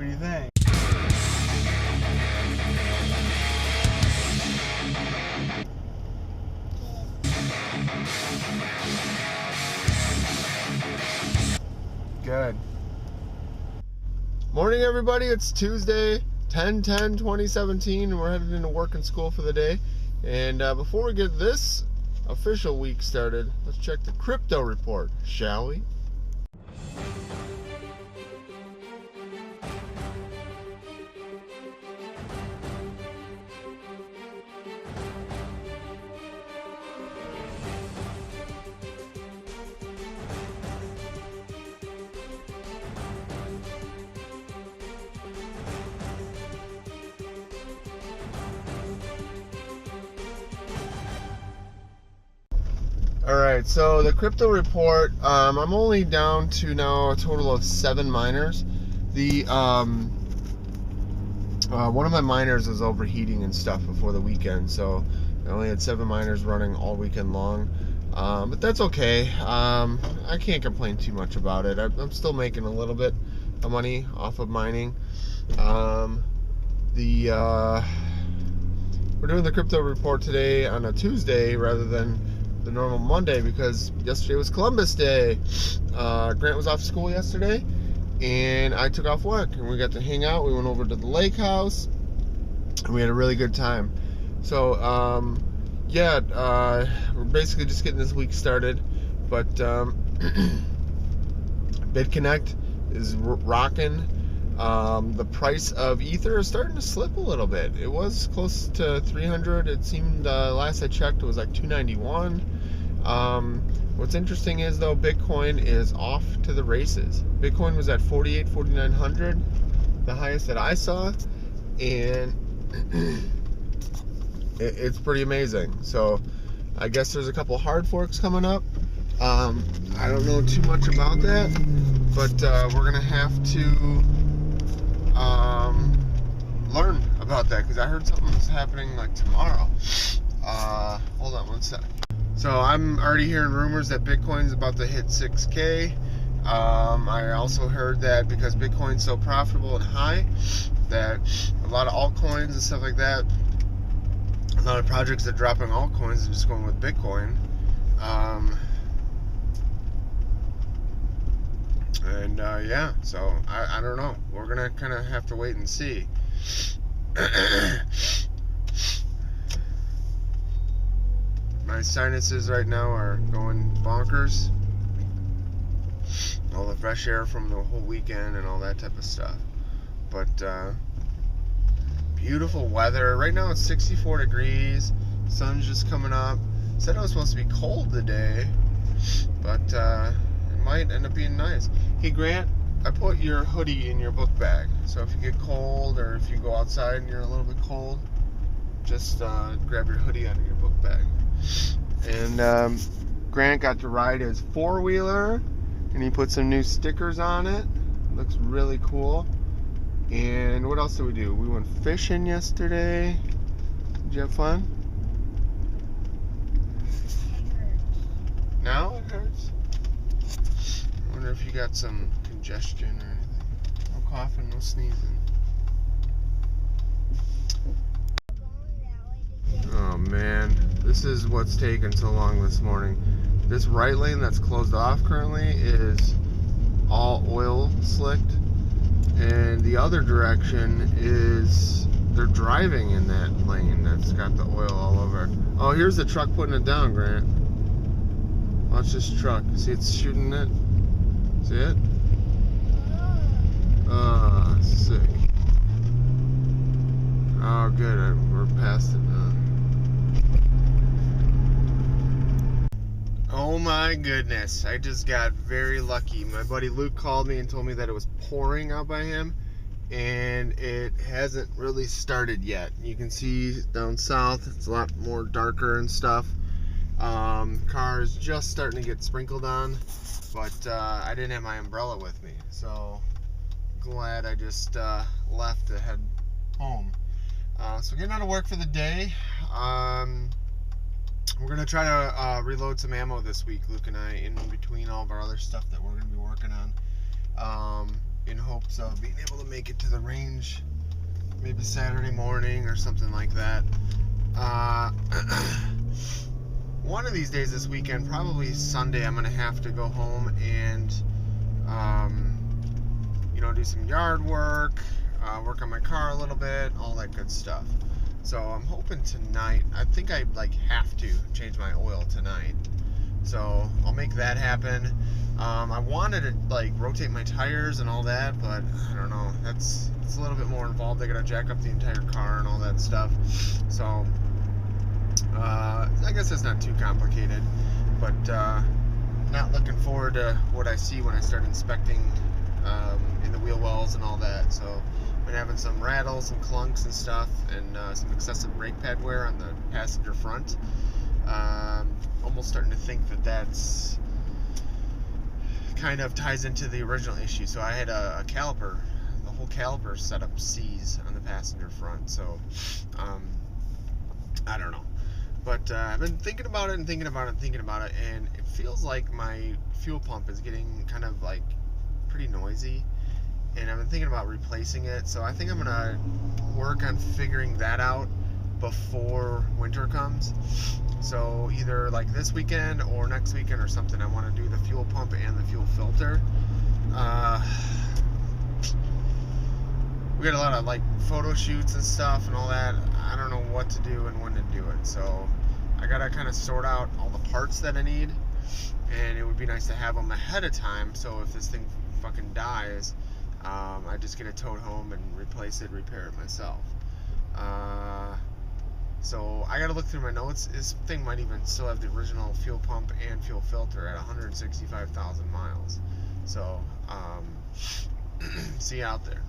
What do you think? Good. Morning, everybody. It's Tuesday, 10/10/2017, and we're headed into work and school for the day. And before we get this official week started, let's check the crypto report, shall we? Alright, so the crypto report, I'm only down to now a total of 7 miners. The one of my miners was overheating and stuff before the weekend, so I only had 7 miners running all weekend long. But that's okay. I can't complain too much about it. I'm still making a little bit of money off of mining. We're doing the crypto report today on a Tuesday rather than the normal Monday because yesterday was Columbus Day. Grant was off school yesterday and I took off work and we got to hang out. We went over to the lake house and we had a really good time. So we're basically just getting this week started, but BitConnect is rocking. The price of Ether is starting to slip a little bit. It was close to 300. It seemed last I checked it was like 291. What's interesting is though Bitcoin is off to the races. Bitcoin was at 4,900, the highest that I saw, and it's pretty amazing. So I guess there's a couple hard forks coming up. I don't know too much about that, but we're gonna have to learn about that because I heard something's happening like tomorrow. Hold on one sec. So I'm already hearing rumors that Bitcoin's about to hit 6K. I also heard that because Bitcoin's so profitable and high that a lot of altcoins and stuff like that, a lot of projects are dropping altcoins and just going with Bitcoin. So I don't know. We're gonna kind of have to wait and see. My sinuses right now are going bonkers. All the fresh air from the whole weekend and all that type of stuff. But beautiful weather. Right now it's 64 degrees. Sun's just coming up. Said it was supposed to be cold today, but it might end up being nice. Hey Grant, I put your hoodie in your book bag, so if you get cold or if you go outside and you're a little bit cold, just grab your hoodie out of your book bag. And Grant got to ride his 4-wheeler and he put some new stickers on it. Looks really cool. And what else did we do? We went fishing yesterday. Did you have fun? It hurts. Now it hurts? I wonder if you got some congestion or anything. No coughing, no sneezing. Oh man, this is what's taking so long this morning. This right lane that's closed off currently is all oil slicked, and the other direction is they're driving in that lane that's got the oil all over it. Oh, here's the truck putting it down, Grant. Watch this truck. See, it's shooting it. See it? Ah, sick. Oh, good. We're past it now. Oh my goodness. I just got very lucky. My buddy Luke called me and told me that it was pouring out by him, and it hasn't really started yet. You can see down south, it's a lot more darker and stuff. Cars just starting to get sprinkled on, but I didn't have my umbrella with me, so glad I just left to head home. So getting out of work for the day. We're going to try to reload some ammo this week, Luke and I, in between all of our other stuff that we're going to be working on. in hopes of being able to make it to the range maybe Saturday morning or something like that. One of these days this weekend, probably Sunday, I'm gonna have to go home and do some yard work, work on my car a little bit, all that good stuff. So I'm hoping tonight, I think I have to change my oil tonight, so I'll make that happen. I wanted to rotate my tires and all that, but I don't know, it's a little bit more involved. I gotta jack up the entire car and all that stuff, so I guess it's not too complicated, but not looking forward to what I see when I start inspecting in the wheel wells and all that. So I've been having some rattles and clunks and stuff, and some excessive brake pad wear on the passenger front. Almost starting to think that that's kind of ties into the original issue. So I had a caliper, the whole caliper setup seized on the passenger front. So I don't know. But I've been thinking about it, and it feels like my fuel pump is getting kind of pretty noisy, and I've been thinking about replacing it. So I think I'm gonna work on figuring that out before winter comes. So either this weekend or next weekend or something, I want to do the fuel pump and the fuel filter. We got a lot of photo shoots and stuff and all that. I don't know what to do and when to do it, so I gotta kind of sort out all the parts that I need, and it would be nice to have them ahead of time, so if this thing fucking dies, I just get it towed home and replace it, repair it myself. So I gotta look through my notes. This thing might even still have the original fuel pump and fuel filter at 165,000 miles. So see you out there.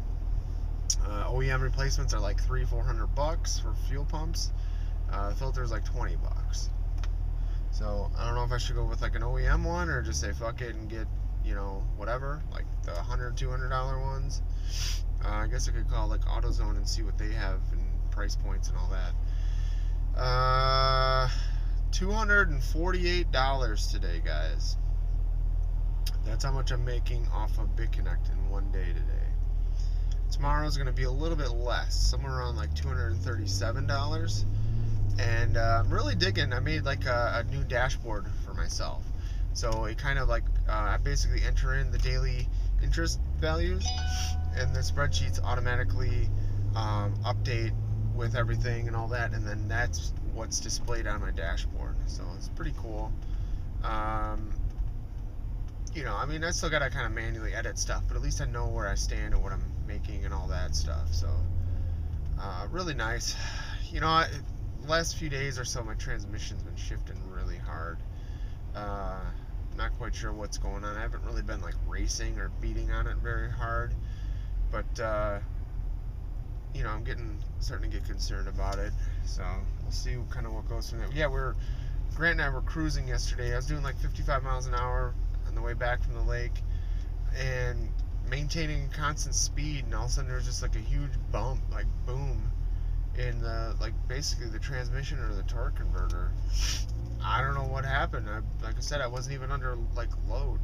OEM replacements are $300-400 for fuel pumps. Filters $20. So I don't know if I should go with an OEM one or just say fuck it and get whatever, the $100-200 ones. I guess I could call AutoZone and see what they have and price points and all that. $248 today, guys. That's how much I'm making off of BitConnect in one day today. Tomorrow's going to be a little bit less, somewhere around $237. And I'm really digging. I made a new dashboard for myself. So it kind of I basically enter in the daily interest values, and the spreadsheets automatically update with everything and all that, and then that's what's displayed on my dashboard. So it's pretty cool. I still gotta kind of manually edit stuff, but at least I know where I stand and what I'm making and all that stuff. So really nice. Last few days or so, my transmission's been shifting really hard. Not quite sure what's going on. I haven't really been racing or beating on it very hard, but I'm starting to get concerned about it. So we'll see kind of what goes from there. Yeah, Grant and I were cruising yesterday. I was doing 55 miles an hour on the way back from the lake and maintaining constant speed, and all of a sudden there was just a huge bump, boom, in the basically the transmission or the torque converter. I don't know what happened. Like I said, I wasn't even under load.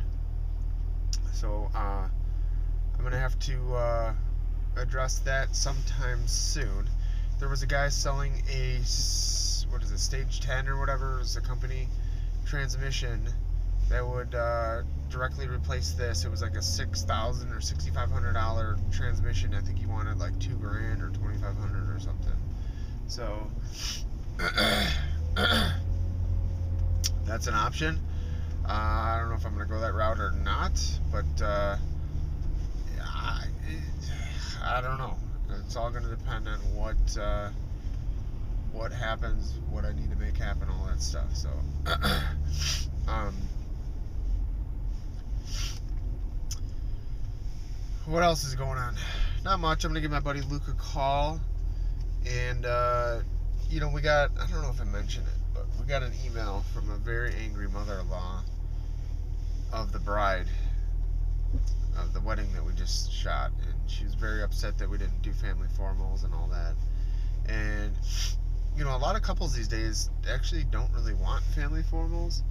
So I'm gonna have to address that sometime soon. There was a guy selling a Stage 10 or whatever is the company transmission that would directly replace this. It was a $6,000 or $6,500 transmission. I think he wanted $2,000 or $2,500 or something. So that's an option. I don't know if I'm gonna go that route or not, but I don't know. It's all gonna depend on what happens, what I need to make happen, all that stuff. So what else is going on? Not much. I'm gonna give my buddy Luke a call, and we got, I don't know if I mentioned it, but we got an email from a very angry mother-in-law of the bride of the wedding that we just shot, and she was very upset that we didn't do family formals and all that. And a lot of couples these days actually don't really want family formals,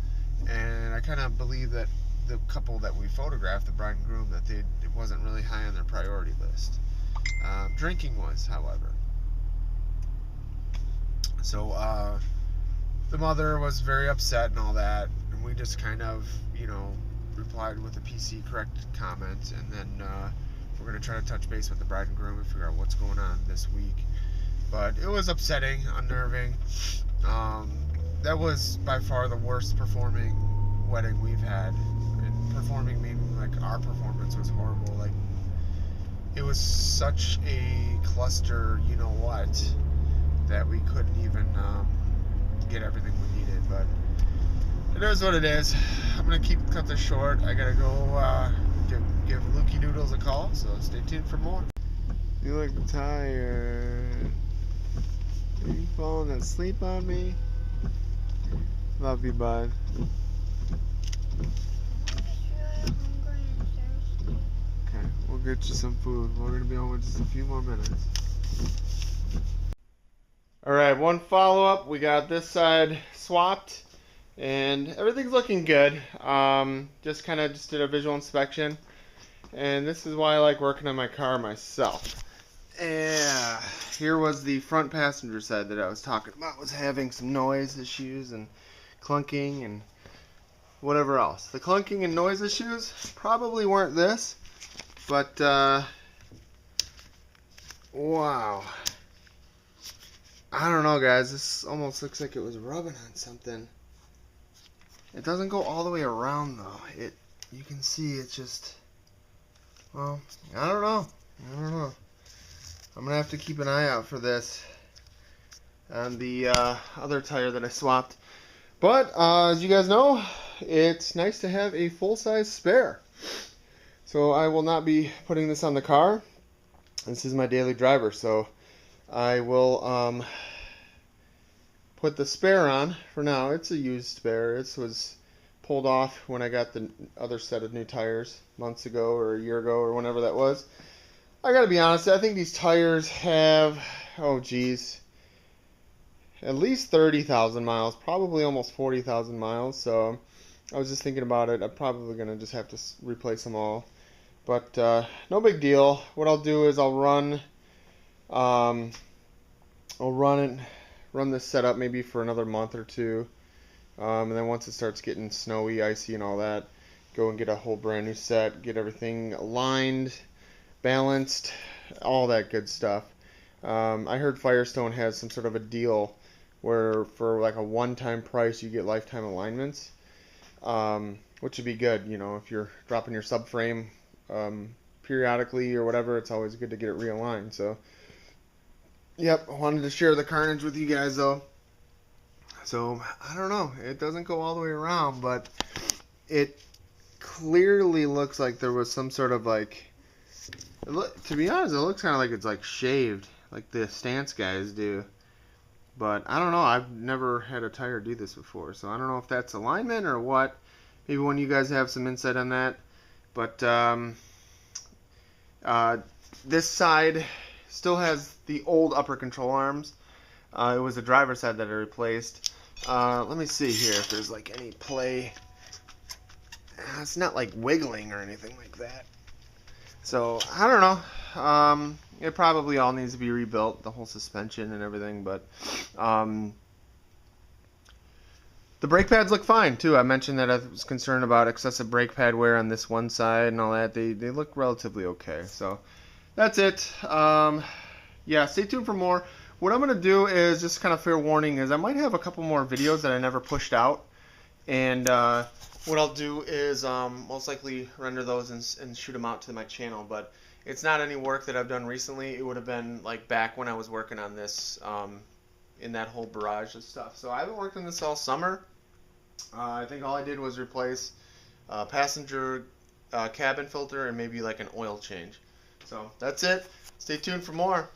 and I kind of believe that the couple that we photographed, the bride and groom, that it wasn't really high on their priority list. Drinking was, however. So the mother was very upset and all that, and we just kind of, replied with a PC corrected comment, and then we're going to try to touch base with the bride and groom and figure out what's going on this week. But it was upsetting, unnerving. That was by far the worst performing wedding we've had. And performing meaning like our performance was horrible. Like, it was such a cluster, that we couldn't even get everything we needed. But it is what it is. I'm gonna cut this short. I gotta go give Lukey Noodles a call, so stay tuned for more. You look tired. Are you falling asleep on me? Love you, bud. Okay, we'll get you some food. We're gonna be home in just a few more minutes. Alright, one follow-up. We got this side swapped, and everything's looking good. Just did a visual inspection, and this is why I like working on my car myself. Yeah, here was the front passenger side that I was talking about. Was having some noise issues and clunking and whatever else. The clunking and noise issues probably weren't this, but wow. I don't know, guys. This almost looks like it was rubbing on something. It doesn't go all the way around, though. You can see it's just, well, I don't know. I'm going to have to keep an eye out for this on the other tire that I swapped. But, as you guys know, it's nice to have a full-size spare. So I will not be putting this on the car. This is my daily driver, so I will put the spare on for now. It's a used spare. This was pulled off when I got the other set of new tires months ago or a year ago or whenever that was. I gotta be honest, I think these tires have, at least 30,000 miles, probably almost 40,000 miles. So I was just thinking about it. I'm probably gonna just have to replace them all. But no big deal. What I'll do is I'll run this setup maybe for another month or two, and then once it starts getting snowy, icy, and all that, go and get a whole brand new set, get everything aligned, balanced, all that good stuff. I heard Firestone has some sort of a deal where for like a one-time price you get lifetime alignments, which would be good. If you're dropping your subframe periodically or whatever, it's always good to get it realigned. So yep, I wanted to share the carnage with you guys though. So I don't know, it doesn't go all the way around, but it clearly looks like there was some sort of to be honest, it looks kind of like it's like shaved, like the stance guys do. But I don't know, I've never had a tire do this before, so I don't know if that's alignment or what. Maybe one of you guys have some insight on that. But this side still has the old upper control arms. It was the driver's side that I replaced. Let me see here if there's like any play. It's not like wiggling or anything like that. So I don't know. It probably all needs to be rebuilt, the whole suspension and everything. But the brake pads look fine too. I mentioned that I was concerned about excessive brake pad wear on this one side and all that. They look relatively okay. So that's it. Yeah, stay tuned for more. What I'm going to do is, just kind of fair warning, is I might have a couple more videos that I never pushed out. And what I'll do is most likely render those and shoot them out to my channel. But it's not any work that I've done recently. It would have been like back when I was working on this in that whole barrage of stuff. So I haven't worked on this all summer. I think all I did was replace passenger cabin filter and maybe like an oil change. So that's it. Stay tuned for more.